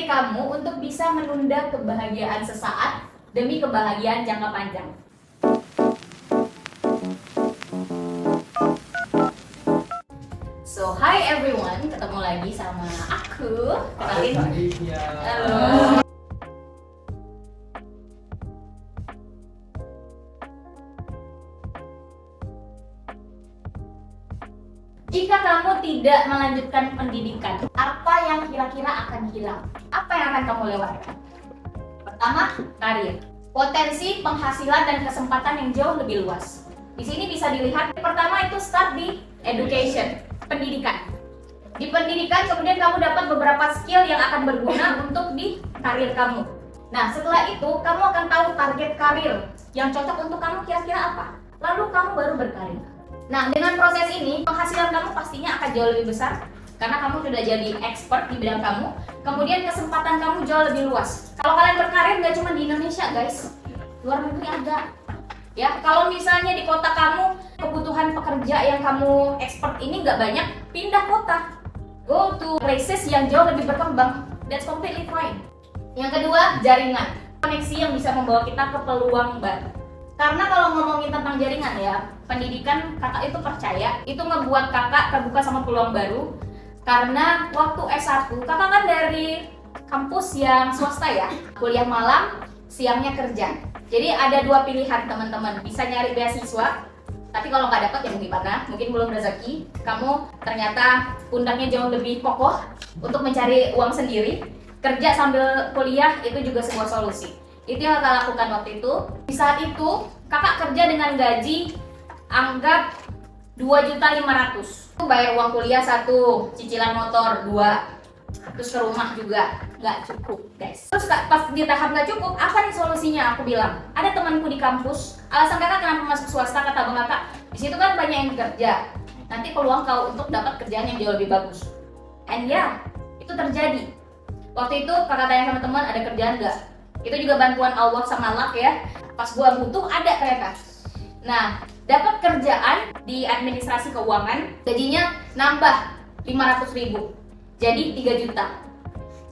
diri kamu untuk bisa menunda kebahagiaan sesaat demi kebahagiaan jangka panjang. So, hi everyone, ketemu lagi sama aku. Kenalin. Halo. Jika kamu tidak melanjutkan pendidikan, apa yang kira-kira akan hilang? Apa yang akan kamu lewatkan? Pertama, karir. Potensi, penghasilan, dan kesempatan yang jauh lebih luas. Di sini bisa dilihat, pertama itu start di education, pendidikan. Di pendidikan kemudian kamu dapat beberapa skill yang akan berguna untuk di karir kamu. Nah, setelah itu kamu akan tahu target karir yang cocok untuk kamu kira-kira apa. Lalu kamu baru berkarir. Nah, dengan proses ini, penghasilan kamu pastinya akan jauh lebih besar karena kamu sudah jadi expert di bidang kamu. Kemudian kesempatan kamu jauh lebih luas. Kalau kalian berkarir nggak cuma di Indonesia, guys. Luar negeri ada. Ya, kalau misalnya di kota kamu kebutuhan pekerja yang kamu expert ini nggak banyak, pindah kota. Go to places yang jauh lebih berkembang. That's completely fine. Yang kedua, jaringan. Koneksi yang bisa membawa kita ke peluang baru. Karena kalau ngomongin tentang jaringan ya, pendidikan kakak itu percaya, itu ngebuat kakak terbuka sama peluang baru. Karena waktu S1, kakak kan dari kampus yang swasta ya, kuliah malam, siangnya kerja. Jadi ada dua pilihan teman-teman, bisa nyari beasiswa, tapi kalau nggak dapat ya mau gimana, mungkin belum rezeki, kamu ternyata pundaknya jauh lebih kokoh untuk mencari uang sendiri. Kerja sambil kuliah itu juga sebuah solusi. Itu yang kakak lakukan waktu itu. Di saat itu kakak kerja dengan gaji anggap 2.500.000. Bayar uang kuliah 1, cicilan motor 2, terus ke rumah juga nggak cukup, guys. Terus pas di tahap nggak cukup, apa nih solusinya? Aku bilang, ada temanku di kampus. Alasan kakak kenapa masuk swasta, kata bang kakak, di situ kan banyak yang kerja. Nanti peluang kau untuk dapat kerjaan yang jauh lebih bagus. And ya, itu terjadi. Waktu itu kakak tanya sama teman, ada kerjaan nggak? Itu juga bantuan Allah sama luck ya. Pas gua butuh ada ternyata. Nah, dapat kerjaan di administrasi keuangan, gajinya nambah 500.000. Jadi 3 juta.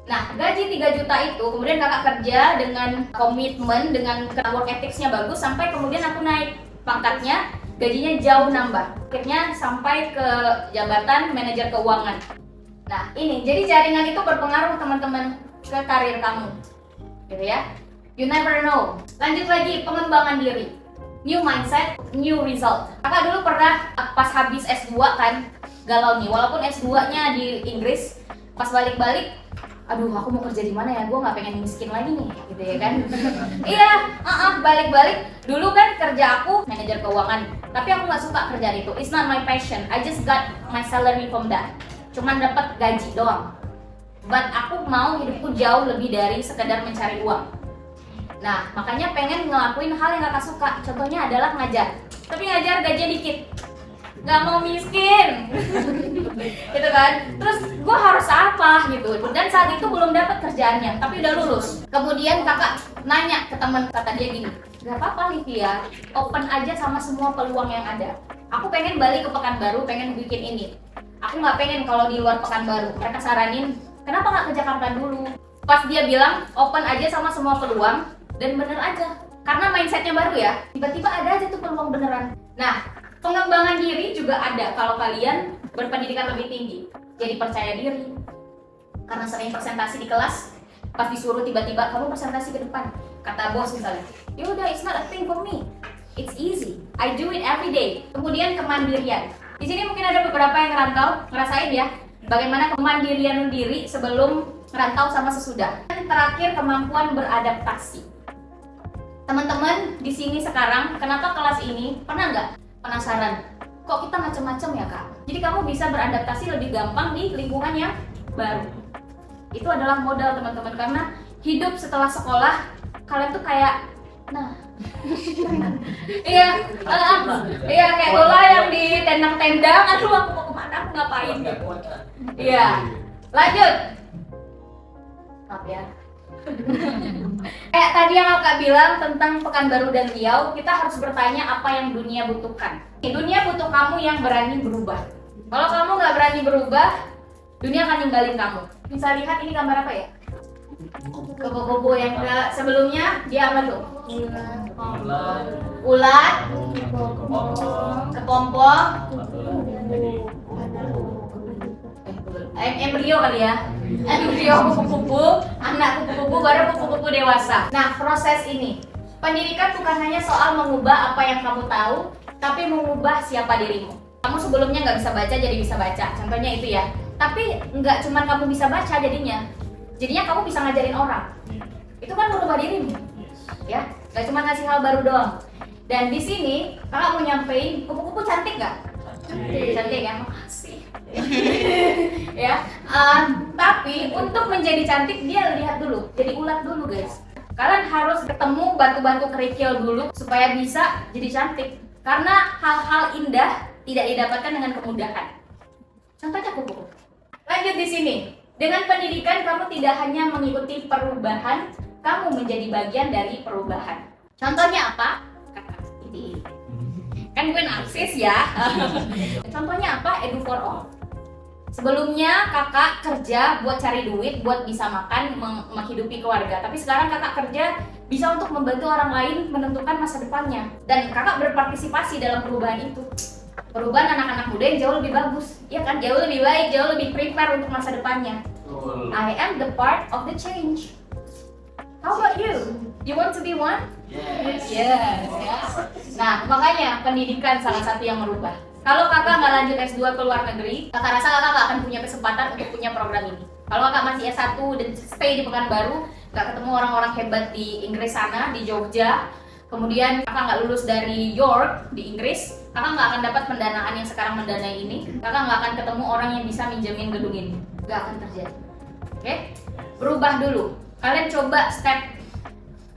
Nah, gaji 3 juta itu kemudian kakak kerja dengan komitmen, dengan work ethics-nya bagus, sampai kemudian aku naik pangkatnya, gajinya jauh nambah. Akhirnya sampai ke jabatan manajer keuangan. Nah, ini jadi jaringan itu berpengaruh teman-teman ke karir kamu. Gitu ya. You never know. Lanjut lagi, pengembangan diri. New mindset, new result. Kakak dulu pernah pas habis S2 kan, galau nih. Walaupun S2-nya di Inggris, pas balik-balik, aduh aku mau kerja di mana ya? Gue nggak pengen miskin lagi nih, gitu ya kan? Iya, balik-balik. Dulu kan kerja aku manajer keuangan, tapi aku nggak suka kerjaan itu. It's not my passion. I just got my salary from that. Cuman dapat gaji doang. But aku mau hidupku jauh lebih dari sekedar mencari uang. Nah, makanya pengen ngelakuin hal yang kakak suka. Contohnya adalah ngajar. Tapi ngajar gajinya dikit. Gak mau miskin. Gitu kan. Terus gue harus apa gitu. Dan saat itu belum dapat kerjaannya, tapi udah lulus. Kemudian kakak nanya ke teman, kata dia gini, gak apa-apa Livia, open aja sama semua peluang yang ada. Aku pengen balik ke Pekanbaru, pengen bikin ini. Aku gak pengen kalau di luar Pekanbaru. Mereka saranin, kenapa nggak ke Jakarta dulu? Pas dia bilang open aja sama semua peluang, dan bener aja. Karena mindsetnya baru ya, tiba-tiba ada aja tuh peluang beneran. Nah, pengembangan diri juga ada kalau kalian berpendidikan lebih tinggi. Jadi percaya diri. Karena sering presentasi di kelas, pas disuruh tiba-tiba kamu presentasi ke depan. Kata bos misalnya, yaudah it's not a thing for me. It's easy. I do it every day. Kemudian kemandirian. Di sini mungkin ada beberapa yang ngerantau, ngerasain ya. Bagaimana kemandirian diri sebelum merantau sama sesudah. Dan terakhir, kemampuan beradaptasi. Teman-teman di sini sekarang, kenapa kelas ini pernah nggak penasaran? Kok kita macam-macam ya kak? Jadi kamu bisa beradaptasi lebih gampang di lingkungan yang baru. Itu adalah modal teman-teman, karena hidup setelah sekolah kalian tuh kayak, nah, iya, kayak bola yang di tendang-tendang. Aduh, aku mau kemana? Aku ngapain? Iya, lanjut. Maaf ya. Kayak tadi yang kakak bilang tentang Pekanbaru dan Riau, kita harus bertanya apa yang dunia butuhkan. Dunia butuh kamu yang berani berubah. Kalau kamu nggak berani berubah, dunia akan ninggalin kamu. Bisa lihat ini gambar apa ya? Kupu-kupu yang sebelumnya dia apa tuh? Ulat, kepompong, embrio kali ya. Embrio kupu-kupu, anak kupu-kupu, baru kupu-kupu dewasa. Nah, proses ini, pendidikan bukan hanya soal mengubah apa yang kamu tahu, tapi mengubah siapa dirimu. Kamu sebelumnya nggak bisa baca jadi bisa baca, contohnya itu ya. Tapi nggak cuma kamu bisa baca jadinya kamu bisa ngajarin orang. Itu kan merubah dirimu, ya. Nggak cuma ngasih hal baru doang. Dan di sini kakak mau nyampein, kupu-kupu cantik nggak? Cantik ya, makasih. Ya, tapi untuk menjadi cantik dia lihat dulu, jadi ulat dulu guys. Kalian harus ketemu batu-batu kerikil dulu supaya bisa jadi cantik. Karena hal-hal indah tidak didapatkan dengan kemudahan. Contohnya kupu-kupu. Lanjut di sini. Dengan pendidikan kamu tidak hanya mengikuti perubahan, kamu menjadi bagian dari perubahan. Contohnya apa? Ini. Kan gue narsis ya. Contohnya apa? Edu for all. Sebelumnya kakak kerja buat cari duit, buat bisa makan, menghidupi keluarga. Tapi sekarang kakak kerja bisa untuk membantu orang lain menentukan masa depannya. Dan kakak berpartisipasi dalam perubahan itu. Perubahan anak-anak muda yang jauh lebih bagus. Ya kan? Jauh lebih baik, jauh lebih prepare untuk masa depannya. I am the part of the change. How about you? You want to be one? Yes. Yes. Nah, makanya pendidikan salah satu yang merubah. Kalau kakak nggak lanjut S2 ke luar negeri, kakak rasa kakak nggak akan punya kesempatan untuk punya program ini. Kalau kakak masih S1 dan stay di Pekanbaru, nggak ketemu orang-orang hebat di Inggris sana, di Jogja, kemudian kakak nggak lulus dari York di Inggris, kakak nggak akan dapat pendanaan yang sekarang mendanai ini, kakak nggak akan ketemu orang yang bisa minjemin gedung ini. Nggak akan terjadi. Oke? Berubah dulu. Kalian coba step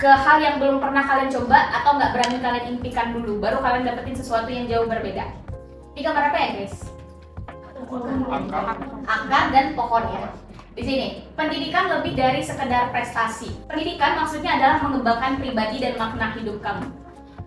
ke hal yang belum pernah kalian coba atau nggak berani kalian impikan dulu, baru kalian dapetin sesuatu yang jauh berbeda. Ini gambar apa ya guys? Akar dan pohon ya. Di sini, pendidikan lebih dari sekedar prestasi. Pendidikan maksudnya adalah mengembangkan pribadi dan makna hidup kamu.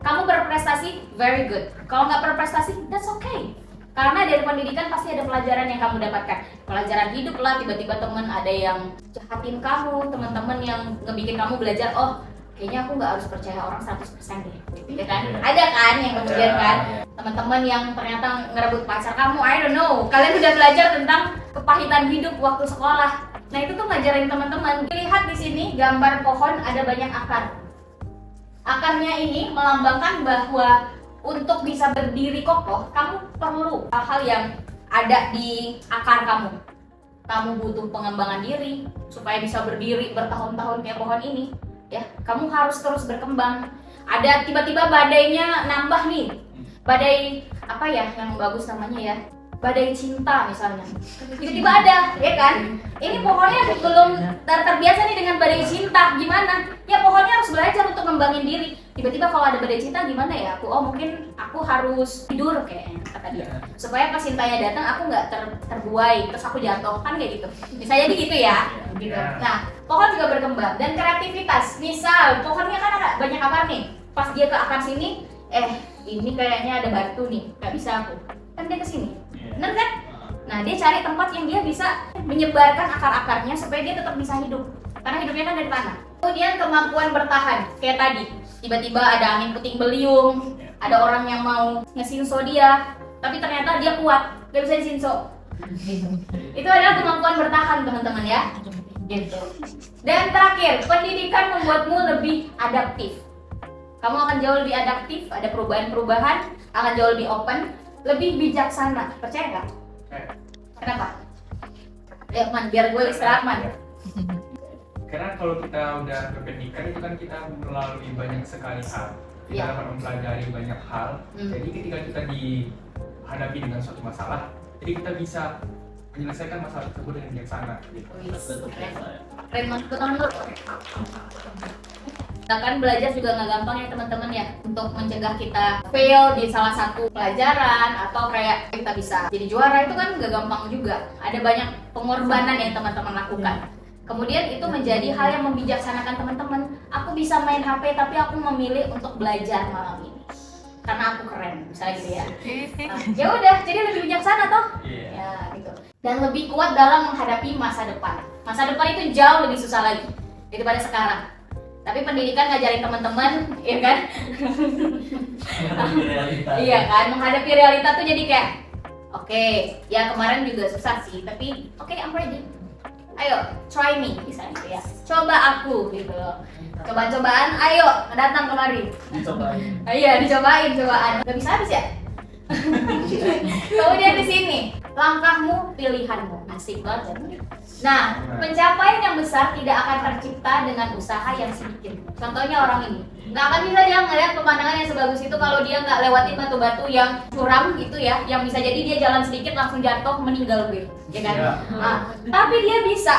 Kamu berprestasi, very good. Kalau nggak berprestasi, that's okay. Karena dari pendidikan pasti ada pelajaran yang kamu dapatkan. Pelajaran hidup lah, tiba-tiba temen ada yang jahatin kamu, teman-teman yang ngebikin kamu belajar, oh kayaknya aku nggak harus percaya orang 100% deh. Ya kan? Ada kan yang kemudian kan, teman-teman yang ternyata ngerebut pacar kamu, I don't know. Kalian udah belajar tentang kepahitan hidup waktu sekolah. Nah itu tuh ngajarin teman-teman. Lihat di sini gambar pohon ada banyak akar. Akarnya ini melambangkan bahwa untuk bisa berdiri kokoh, kamu perlu hal-hal yang ada di akar kamu. Kamu butuh pengembangan diri supaya bisa berdiri bertahun-tahun kayak pohon ini. Ya, kamu harus terus berkembang. Ada tiba-tiba badainya nambah nih. Badai apa ya yang bagus namanya ya? Badai cinta misalnya. Tiba-tiba ada, ya kan? Ini pohonnya belum terbiasa nih dengan badai cinta. Gimana? Ya pohonnya harus belajar untuk ngembangin diri. Tiba-tiba kalau ada badai cinta gimana ya? Mungkin aku harus tidur kayaknya kata dia. Supaya pas cintanya datang aku nggak terbuai, terus aku jatuh kan kayak gitu. Bisa jadi gitu ya. Gitu. Nah, pohon juga berkembang dan kreativitas. Misal pohonnya kan ada banyak akar nih. Pas dia ke akar sini, ini kayaknya ada batu nih, nggak bisa aku. Kan dia ke sini. Bener kan? Nah, dia cari tempat yang dia bisa menyebarkan akar-akarnya supaya dia tetap bisa hidup. Karena hidupnya kan dari tanah. Kemudian kemampuan bertahan, kayak tadi. Tiba-tiba ada angin puting beliung, ada orang yang mau ngesinso dia, tapi ternyata dia kuat, gak bisa disinso. Itu adalah kemampuan bertahan, teman-teman ya. Gitu. Dan terakhir, pendidikan membuatmu lebih adaptif. Kamu akan jauh lebih adaptif, ada perubahan-perubahan, akan jauh lebih open, lebih bijaksana. Percaya nggak? Kenapa? Ya, Man, biar gue istirahat, Man. Karena kalau kita udah berpendidikan itu kan kita melalui banyak sekali hal. Kita dapat mempelajari banyak hal. Jadi ketika kita dihadapi dengan suatu masalah, jadi kita bisa menyelesaikan masalah tersebut dengan bijaksana. Gitu. Keren banget, betul. Kan belajar juga nggak gampang ya teman-teman ya, untuk mencegah kita fail di salah satu pelajaran atau kayak kita bisa jadi juara itu kan nggak gampang juga. Ada banyak pengorbanan yang teman-teman lakukan. Kemudian itu menjadi hal yang membijaksanakan teman-teman. Aku bisa main HP tapi aku memilih untuk belajar malam ini karena aku keren, misalnya gitu ya. Ya udah, jadi lebih bijaksana toh. Ya gitu. Dan lebih kuat dalam menghadapi masa depan. Masa depan itu jauh lebih susah lagi. daripada sekarang. Tapi pendidikan ngajarin teman-teman, ya kan? Iya kan, menghadapi realita tuh jadi kayak, oke, ya kemarin juga susah sih, tapi oke, I'm ready. Ayo, try me, misalnya ya. Coba aku gitu loh. Coba-cobaan, ayo datang kemari. Dicobain. Iya, dicobain cobaan. Gak bisa habis ya? Kemudian di sini, langkahmu, pilihanmu. Asik banget. Nah, pencapaian yang besar tidak akan tercipta dengan usaha yang sedikit. Contohnya orang ini, nggak akan bisa dia ngeliat pemandangan yang sebagus itu kalau dia nggak lewatin batu-batu yang curam gitu ya, yang bisa jadi dia jalan sedikit langsung jatuh meninggal gitu, ya kan? Iya. Nah, tapi dia bisa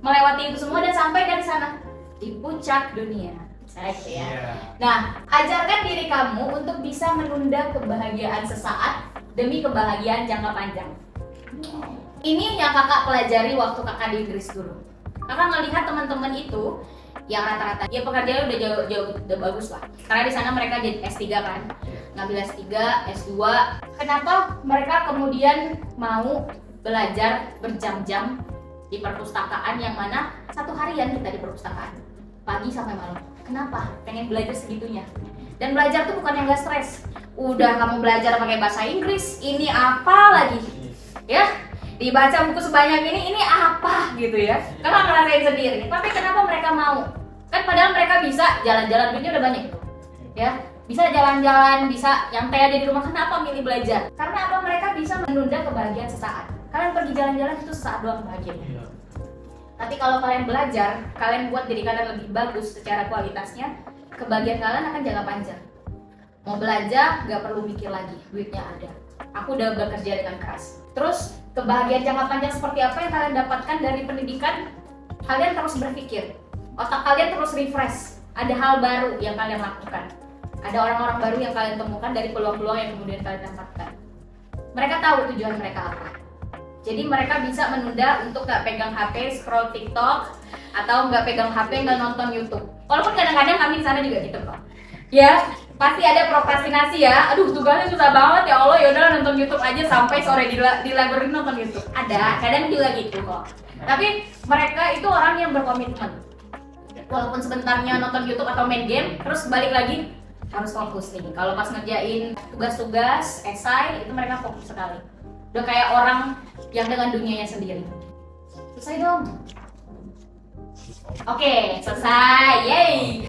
melewati itu semua dan sampai dari sana di puncak dunia. Saya gitu ya. Iya. Nah, ajarkan diri kamu untuk bisa menunda kebahagiaan sesaat demi kebahagiaan jangka panjang. Ini yang kakak pelajari waktu kakak di Inggris dulu. Kakak melihat teman-teman itu yang rata-rata ya pekerjaannya udah jauh udah bagus lah. Karena di sana mereka jadi S3 kan, ngambil S3, S2. Kenapa mereka kemudian mau belajar berjam-jam di perpustakaan yang mana satu harian kita di perpustakaan pagi sampai malam? Kenapa? Pengen belajar segitunya. Dan belajar tuh bukan yang gak stres. Udah kamu belajar pakai bahasa Inggris, ini apa lagi? Ya, dibaca buku sebanyak ini apa gitu ya? Kakak ngerasain sendiri. Tapi kenapa mereka mau? Kan padahal mereka bisa jalan-jalan, duitnya udah banyak tuh. Ya, bisa jalan-jalan, bisa nyantai aja di rumah. Kenapa milih belajar? Karena apa? Mereka bisa menunda kebahagiaan sesaat. Kalian pergi jalan-jalan itu sesaat doang bahagianya. Tapi kalau kalian belajar, kalian buat diri kalian lebih bagus secara kualitasnya, kebahagiaan kalian akan jangka panjang. Mau belajar, gak perlu mikir lagi, duitnya ada. Aku udah bekerja dengan keras. Terus, kebahagiaan jangka panjang seperti apa yang kalian dapatkan dari pendidikan? Kalian terus berpikir, otak kalian terus refresh. Ada hal baru yang kalian lakukan. Ada orang-orang baru yang kalian temukan dari peluang-peluang yang kemudian kalian dapatkan. Mereka tahu tujuan mereka apa. Jadi mereka bisa menunda untuk nggak pegang HP, scroll TikTok, atau nggak pegang HP, nggak nonton YouTube. Walaupun kadang-kadang kami di sana juga gitu kok. Ya, pasti ada prokrastinasi ya. Aduh, tugasnya susah banget ya Allah. Yaudah nonton YouTube aja sampai sore di library nonton YouTube. Ada, kadang juga gitu kok. Tapi mereka itu orang yang berkomitmen. Walaupun sebentarnya nonton YouTube atau main game, terus balik lagi harus fokus nih. Kalau pas ngerjain tugas-tugas, esai, itu mereka fokus sekali. Udah kayak orang yang dengan dunianya sendiri. Selesai dong. Oke, selesai. Yeay.